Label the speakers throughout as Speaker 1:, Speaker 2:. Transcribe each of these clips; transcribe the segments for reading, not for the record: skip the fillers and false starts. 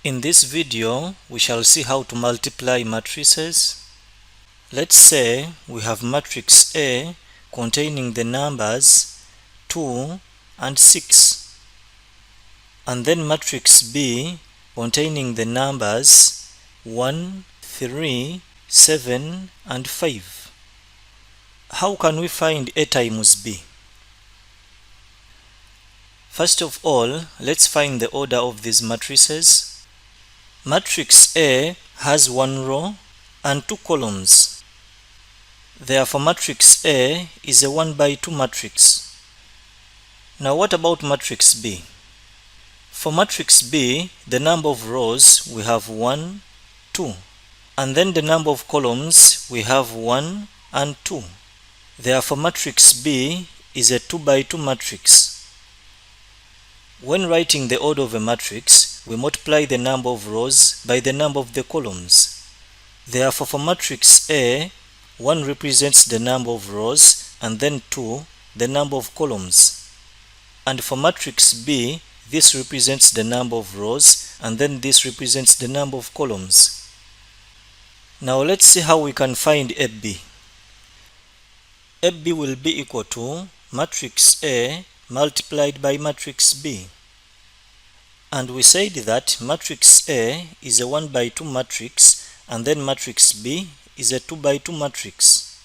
Speaker 1: In this video, we shall see how to multiply matrices. Let's say we have matrix A containing the numbers 2 and 6, and then matrix B containing the numbers 1, 3, 7 and 5. How can we find A times B? First of all, let's find the order of these matrices. Matrix A has one row and two columns. Therefore, matrix A is a 1 by 2 matrix. Now what about matrix B? For matrix B, the number of rows we have 1, 2, and then the number of columns we have 1 and 2. Therefore, matrix B is a 2 by 2 matrix. When writing the order of a matrix, we multiply the number of rows by the number of the columns. Therefore, for matrix A, 1 represents the number of rows and then 2 the number of columns. And for matrix B, this represents the number of rows and then this represents the number of columns. Now let's see how we can find AB. AB will be equal to matrix A multiplied by matrix B. And we said that matrix A is a 1 by 2 matrix and then matrix B is a 2 by 2 matrix.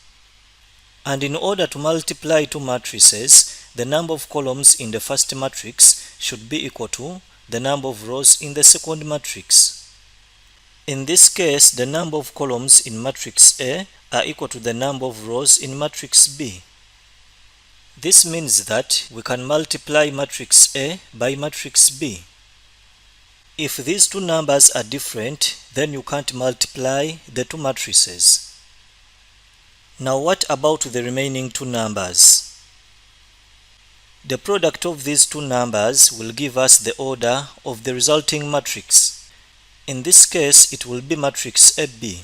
Speaker 1: And in order to multiply two matrices, the number of columns in the first matrix should be equal to the number of rows in the second matrix. In this case, the number of columns in matrix A are equal to the number of rows in matrix B. This means that we can multiply matrix A by matrix B. If these two numbers are different, then you can't multiply the two matrices. Now what about the remaining two numbers? The product of these two numbers will give us the order of the resulting matrix. In this case, it will be matrix AB.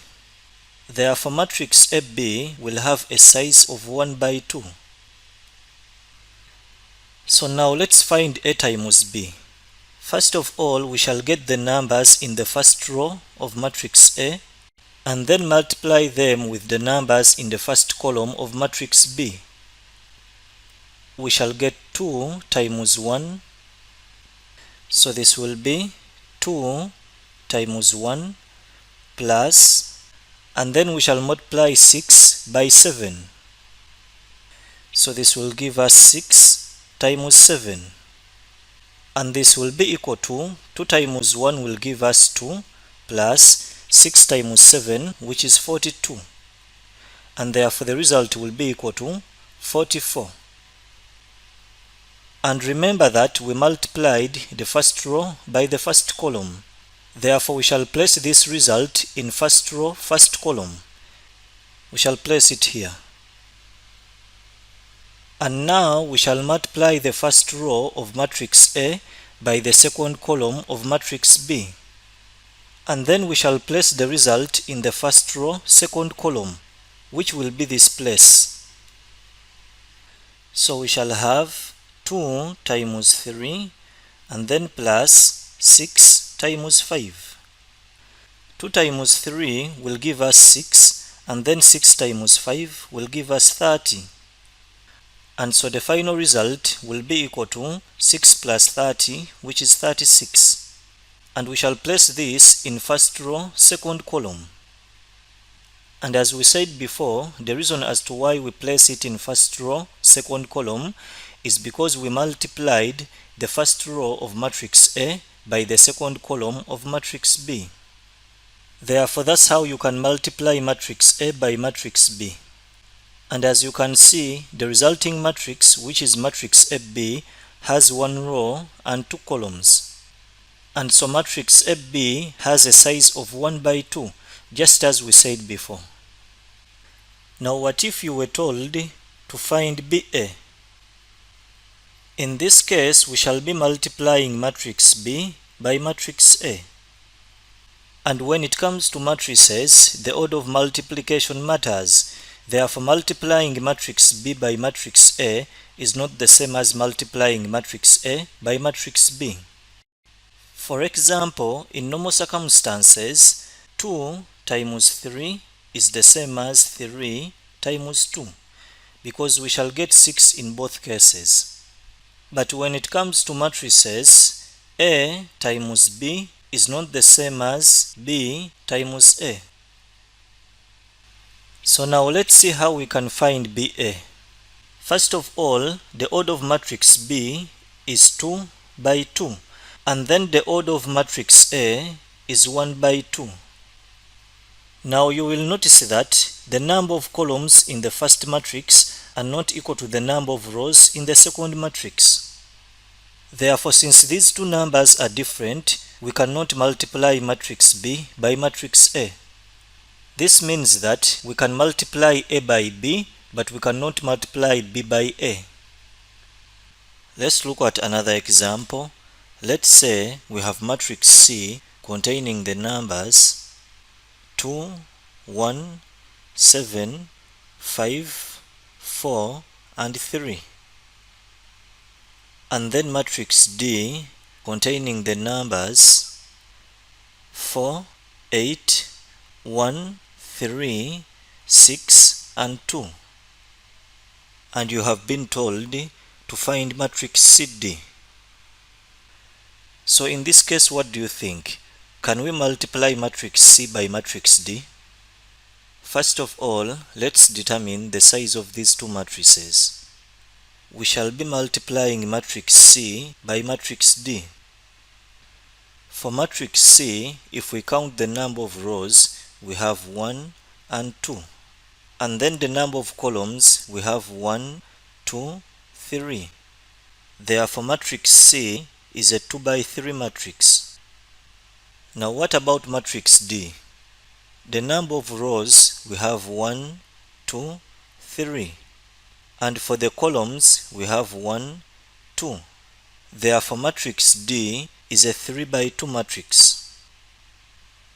Speaker 1: Therefore, matrix AB will have a size of 1 by 2. So now let's find A times B. First of all, we shall get the numbers in the first row of matrix A and then multiply them with the numbers in the first column of matrix B. We shall get 2 times 1. So this will be 2 times 1 plus, and then we shall multiply 6 by 7. So this will give us 6 times 7. And this will be equal to 2 times 1 will give us 2 plus 6 times 7, which is 42. And therefore the result will be equal to 44. And remember that we multiplied the first row by the first column. Therefore we shall place this result in first row, first column. We shall place it here. And now we shall multiply the first row of matrix A by the second column of matrix B. And then we shall place the result in the first row, second column, which will be this place. So we shall have 2 times 3 and then plus 6 times 5. 2 times 3 will give us 6 and then 6 times 5 will give us 30. And so the final result will be equal to 6 plus 30, which is 36. And we shall place this in first row, second column. And as we said before, the reason as to why we place it in first row, second column is because we multiplied the first row of matrix A by the second column of matrix B. Therefore, that's how you can multiply matrix A by matrix B. And as you can see, the resulting matrix, which is matrix AB, has one row and two columns. And so matrix AB has a size of 1 by 2, just as we said before. Now what if you were told to find BA? In this case, we shall be multiplying matrix B by matrix A. And when it comes to matrices, the order of multiplication matters. Therefore, multiplying matrix B by matrix A is not the same as multiplying matrix A by matrix B. For example, in normal circumstances, 2 times 3 is the same as 3 times 2, because we shall get 6 in both cases. But when it comes to matrices, A times B is not the same as B times A. So now let's see how we can find BA. First of all, the order of matrix B is 2 by 2, and then the order of matrix A is 1 by 2. Now you will notice that the number of columns in the first matrix are not equal to the number of rows in the second matrix. Therefore, since these two numbers are different, we cannot multiply matrix B by matrix A. This means that we can multiply A by B, but we cannot multiply B by A. Let's look at another example. Let's say we have matrix C containing the numbers 2, 1, 7, 5, 4, and 3. And then matrix D containing the numbers 4, 8, 1, 3, 6, and 2. And you have been told to find matrix CD. So in this case, what do you think? Can we multiply matrix C by matrix D? First of all, let's determine the size of these two matrices. We shall be multiplying matrix C by matrix D. For matrix C, if we count the number of rows, we have 1 and 2. And then the number of columns, we have 1, 2, 3. Therefore, matrix C is a 2 by 3 matrix. Now what about matrix D? The number of rows, we have 1, 2, 3. And for the columns, we have 1, 2. Therefore, matrix D is a 3 by 2 matrix.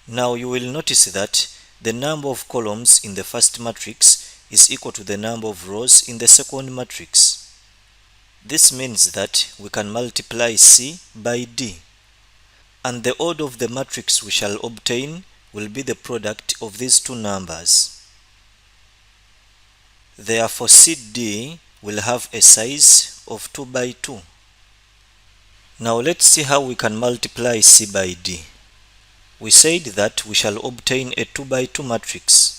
Speaker 1: Now you will notice that the number of columns in the first matrix is equal to the number of rows in the second matrix. This means that we can multiply C by D. And the order of the matrix we shall obtain will be the product of these two numbers. Therefore, CD will have a size of 2 by 2. Now let's see how we can multiply C by D. We said that we shall obtain a 2 by 2 matrix.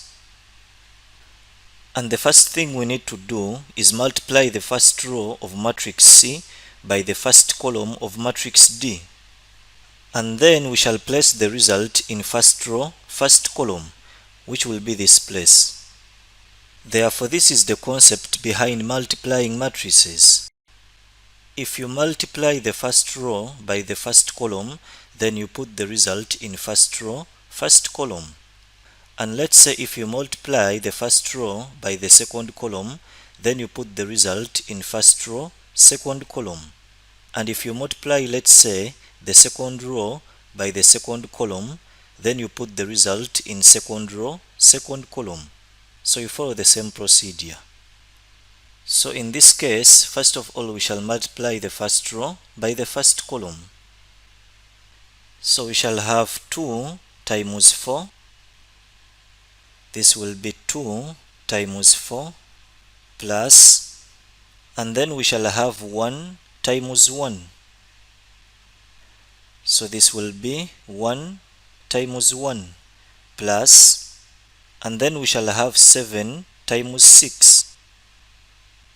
Speaker 1: And the first thing we need to do is multiply the first row of matrix C by the first column of matrix D. And then we shall place the result in first row, first column, which will be this place. Therefore, this is the concept behind multiplying matrices. If you multiply the first row by the first column, then you put the result in first row, first column. And let's say if you multiply the first row by the second column, then you put the result in first row, second column. And if you multiply, let's say, the second row by the second column, then you put the result in second row, second column. So you follow the same procedure. So in this case, first of all, we shall multiply the first row by the first column. So we shall have 2 times 4. This will be 2 times 4 plus, and then we shall have 1 times 1. So this will be 1 times 1 plus, and then we shall have 7 times 6.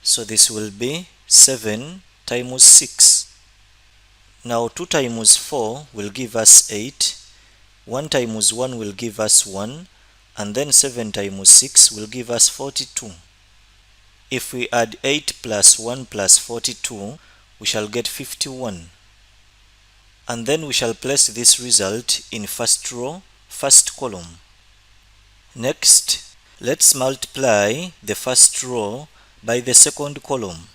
Speaker 1: So this will be 7 times 6. Now 2 times 4 will give us 8, 1 times 1 will give us 1, and then 7 times 6 will give us 42. If we add 8 plus 1 plus 42, we shall get 51. And then we shall place this result in first row, first column. Next, let's multiply the first row by the second column.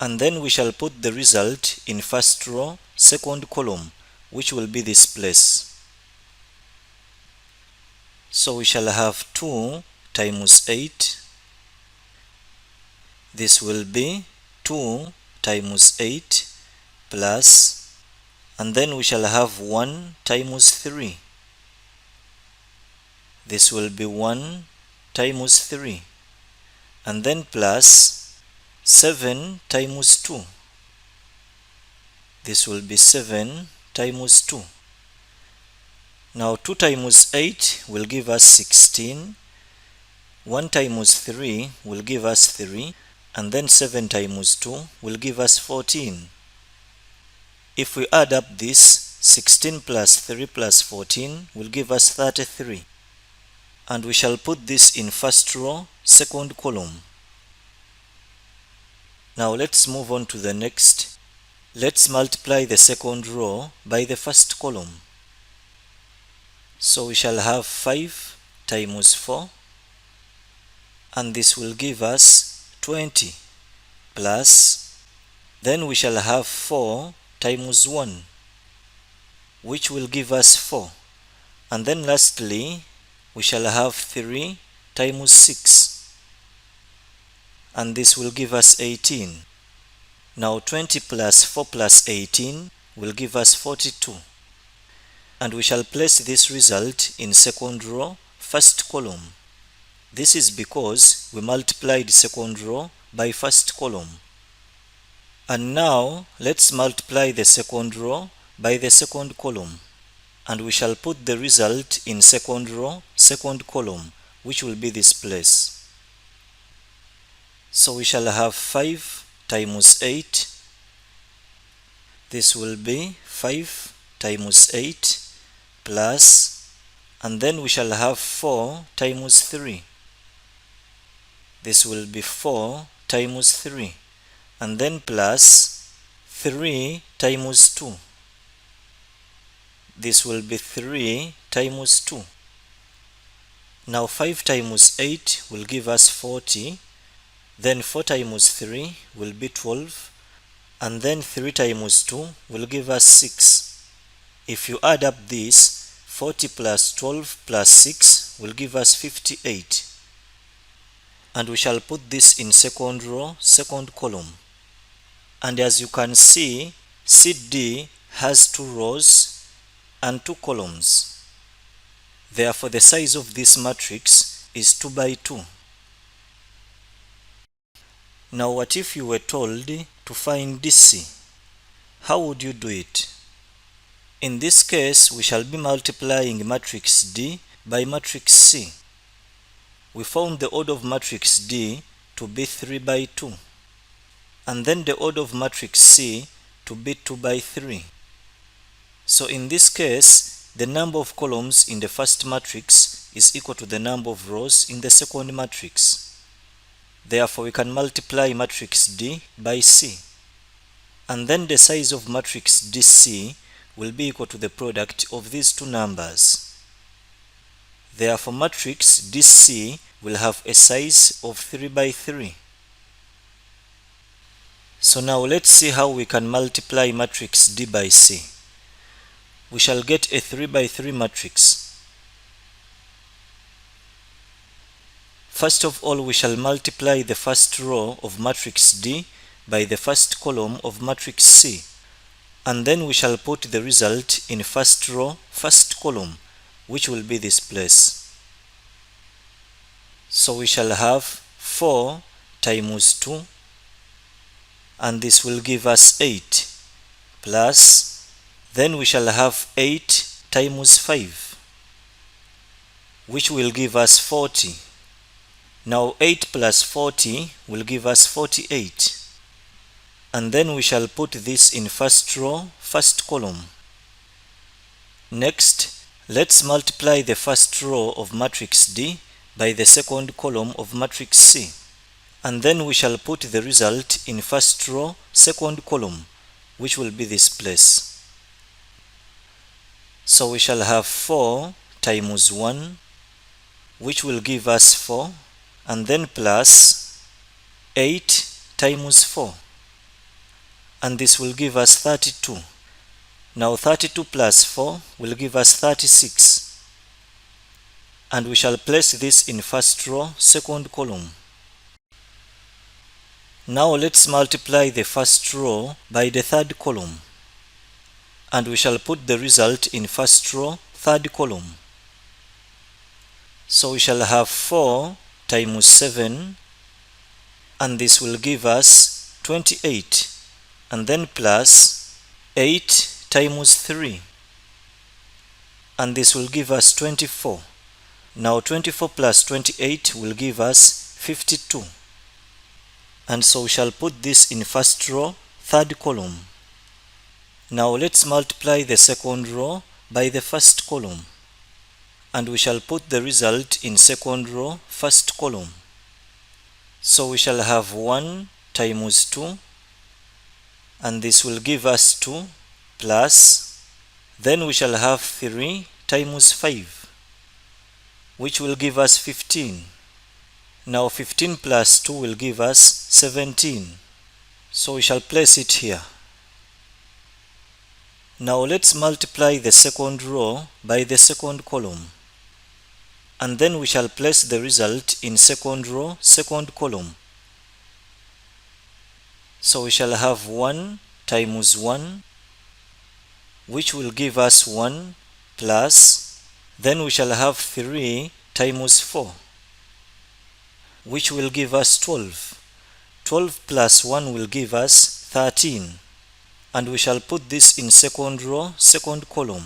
Speaker 1: And then we shall put the result in first row, second column, which will be this place. So we shall have 2 times 8. This will be 2 times 8 plus, and then we shall have 1 times 3. This will be 1 times 3, and then plus 7 times 2. This will be 7 times 2. Now 2 times 8 will give us 16. 1 times 3 will give us 3, and then 7 times 2 will give us 14. If we add up this, 16 plus 3 plus 14 will give us 33. And we shall put this in first row, second column. Now let's move on to the next. Let's multiply the second row by the first column. So we shall have 5 times 4, and this will give us 20, plus, then we shall have 4 times 1, which will give us 4, and then lastly we shall have 3 times 6, and this will give us 18. Now 20 plus 4 plus 18 will give us 42, and we shall place this result in second row, first column. This is because we multiplied second row by first column. And now let's multiply the second row by the second column, and we shall put the result in second row, second column, which will be this place. So we shall have 5 times 8. This will be 5 times 8 plus, and then we shall have 4 times 3. This will be 4 times 3, and then plus 3 times 2. This will be 3 times 2. Now 5 times 8 will give us 40, then 4 times 3 will be 12, and then 3 times 2 will give us 6. If you add up this, 40 plus 12 plus 6 will give us 58. And we shall put this in second row, second column. And as you can see, CD has 2 rows and 2 columns. Therefore, the size of this matrix is 2 by 2. Now, what if you were told to find DC? How would you do it? In this case, we shall be multiplying matrix D by matrix C. We found the order of matrix D to be 3 by 2, and then the order of matrix C to be 2 by 3. So in this case, the number of columns in the first matrix is equal to the number of rows in the second matrix. Therefore, we can multiply matrix D by C, and then the size of matrix DC will be equal to the product of these two numbers. Therefore, matrix DC will have a size of 3 by 3. So now let's see how we can multiply matrix D by C. We shall get a 3 by 3 matrix. First of all, we shall multiply the first row of matrix D by the first column of matrix C, and then we shall put the result in first row, first column, which will be this place. So we shall have 4 times 2, and this will give us 8, plus, then we shall have 8 times 5, which will give us 40. Now 8 plus 40 will give us 48. And then we shall put this in first row, first column. Next, let's multiply the first row of matrix D by the second column of matrix C. And then we shall put the result in first row, second column, which will be this place. So we shall have 4 times 1, which will give us 4, and then plus 8 times 4. And this will give us 32. Now 32 plus 4 will give us 36. And we shall place this in first row, second column. Now let's multiply the first row by the third column. and we shall put the result in first row, third column. So we shall have 4 times 7, and this will give us 28, and then plus 8 times 3, and this will give us 24. Now 24 plus 28 will give us 52. And so we shall put this in first row, third column. Now let's multiply the second row by the first column, and we shall put the result in second row, first column. So we shall have 1 times 2, and this will give us 2, plus, then we shall have 3 times 5, which will give us 15. Now 15 plus 2 will give us 17. So we shall place it here. Now let's multiply the second row by the second column, and then we shall place the result in second row, second column. So we shall have 1 times 1, which will give us 1, plus, then we shall have 3 times 4, which will give us 12. 12 plus 1 will give us 13. And we shall put this in second row, second column.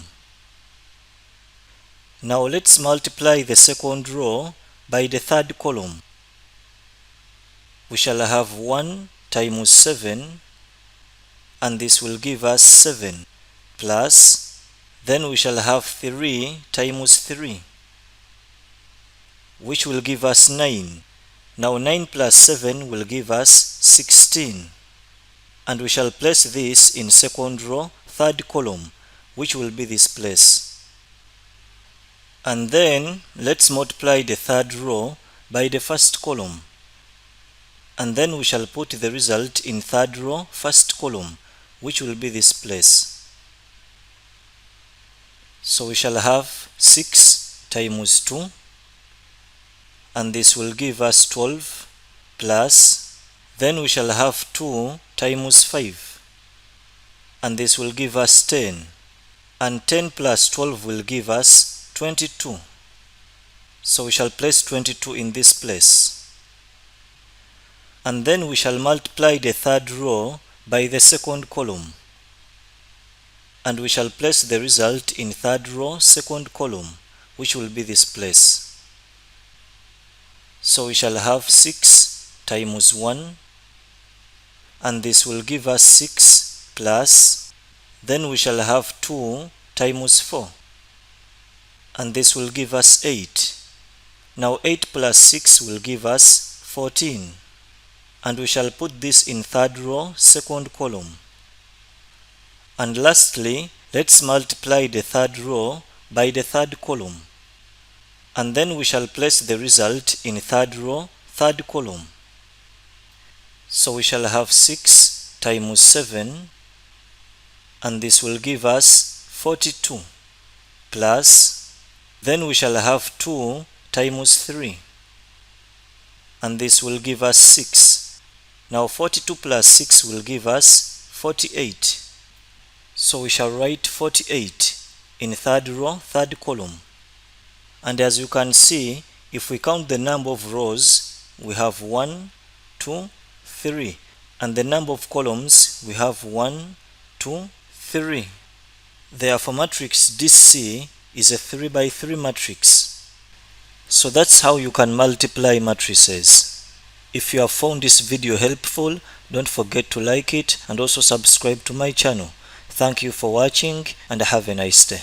Speaker 1: Now let's multiply the second row by the third column. We shall have 1 times 7, and this will give us 7, plus, then we shall have 3 times 3, which will give us 9. Now 9 plus 7 will give us 16. And we shall place this in second row, third column, which will be this place. And then let's multiply the third row by the first column, and then we shall put the result in third row, first column, which will be this place. So we shall have 6 times 2, and this will give us 12, plus, then we shall have 2 times 5, and this will give us 10, and 10 plus 12 will give us 22. So we shall place 22 in this place. And then we shall multiply the third row by the second column, and we shall place the result in third row, second column, which will be this place. So we shall have 6 times 1, and this will give us 6, plus, then we shall have 2 times 4, and this will give us 8. Now 8 plus 6 will give us 14, and we shall put this in third row, second column. And lastly, let's multiply the third row by the third column, and then we shall place the result in third row, third column. So we shall have 6 times 7, and this will give us 42, plus, then we shall have 2 times 3, and this will give us 6. Now 42 plus 6 will give us 48. So we shall write 48 in third row, third column. And as you can see, if we count the number of rows, we have 1, 2, 3, and the number of columns, we have 1, 2, 3. Therefore, matrix DC is a 3 by 3 matrix. So that's how you can multiply matrices. If you have found this video helpful, don't forget to like it and also subscribe to my channel. Thank you for watching and have a nice day.